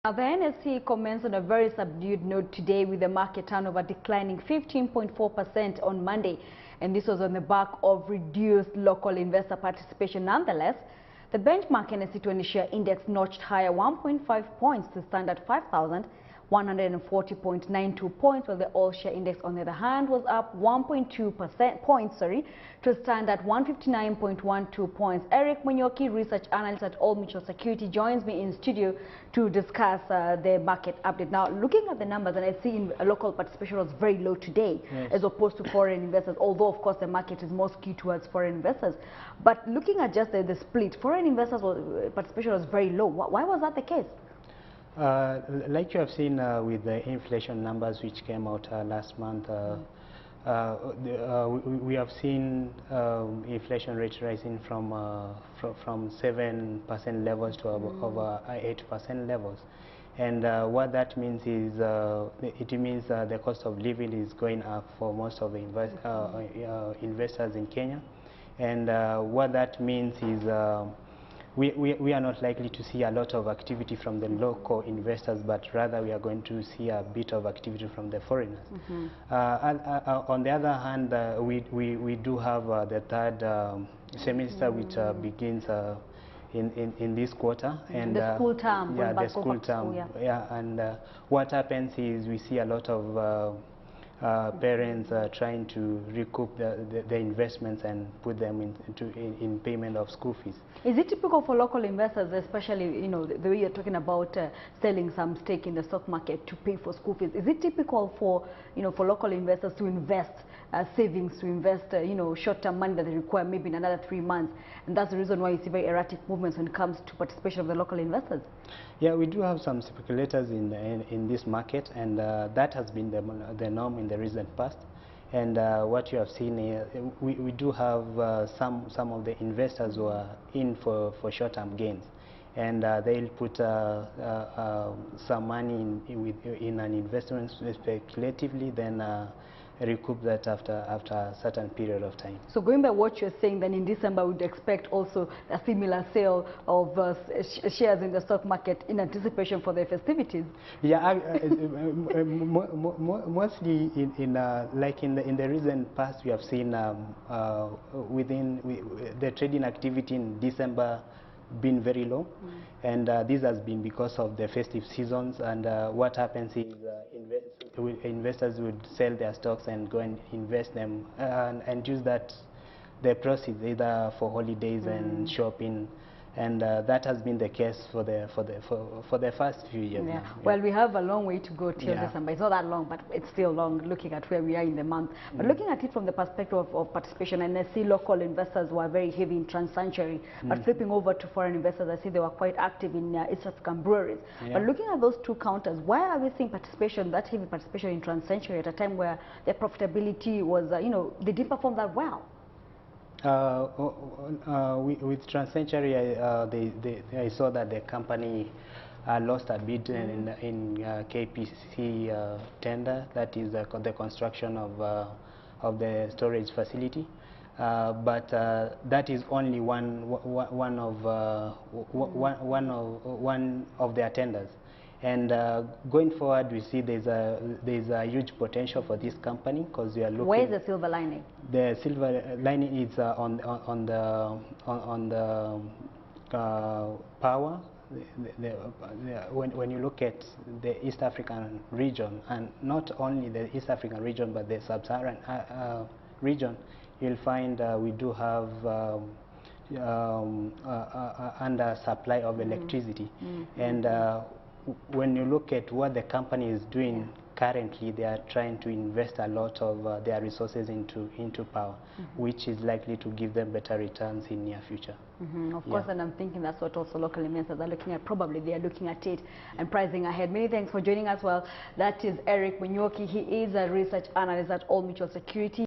Now, the NSE commenced on a very subdued note today, with the market turnover declining 15.4% on Monday, and this was on the back of reduced local investor participation. Nonetheless, the benchmark NSE 20 share index notched higher 1.5 points to stand at 5,140.92 points, while the all share index, on the other hand, was up 1.2 points to stand at 159.12 points. Eric Munywoki, research analyst at Old Mutual Security, joins me in studio to discuss the market update. Now, looking at the numbers, and I see in local participation was very low today, yes, as opposed to foreign investors, although of course the market is more skewed towards foreign investors. But looking at just the split, foreign investors participation was very low. Why was that the case? Like you have seen with the inflation numbers which came out last month, we have seen inflation rate rising from 7% levels to over 8% levels. And what that means is it means the cost of living is going up for most of the investors in Kenya. And what that means is we are not likely to see a lot of activity from the local investors, but rather we are going to see a bit of activity from the foreigners. On the other hand, we do have the third semester, which begins in this quarter, and the school term. Yeah, the school term. Yeah, and what happens is we see a lot of parents trying to recoup the investments and put them in payment of school fees. Is it typical for local investors, especially the way you're talking about selling some stake in the stock market to pay for school fees? Is it typical for for local investors to invest savings, to invest short-term money that they require maybe in another 3 months, and that's the reason why you see very erratic movements when it comes to participation of the local investors? Yeah, we do have some speculators in this market, and that has been the norm in the recent past. And what you have seen here, we do have some of the investors who are in for short-term gains, and they'll put some money in an investment speculatively, then recoup that after a certain period of time. So going by what you're saying, then in December we would expect also a similar sale of shares in the stock market in anticipation for the festivities. Yeah, mostly in the recent past, we have seen the trading activity in December been very low, and this has been because of the festive seasons. And what happens is investors would sell their stocks and go and invest them and use the proceeds either for holidays and shopping. And that has been the case for the first few years. Yeah. Well, we have a long way to go till December. It's not that long, but it's still long looking at where we are in the month. But looking at it from the perspective of participation, and I see local investors were very heavy in trans-sanctuary, but flipping over to foreign investors, I see they were quite active in East African breweries. But looking at those two counters, why are we seeing participation, that heavy participation in trans-sanctuary at a time where their profitability was, they didn't perform that well? With trans-sanctuary, I saw that the company lost a bid in KPC tender, that is the construction of the storage facility. But that is only one of their tenders. And going forward, we see there's a huge potential for this company, because we are looking. Where is the silver lining? The silver lining is on the power. When you look at the East African region, and not only the East African region but the Sub-Saharan region, you'll find we do have under supply of electricity. And when you look at what the company is doing currently, they are trying to invest a lot of their resources into power, which is likely to give them better returns in near future. Of course, and I'm thinking that's what also local investors are looking at. Probably they are looking at it and pricing ahead. Many thanks for joining us. Well, that is Eric Munywoki. He is a research analyst at Old Mutual Security.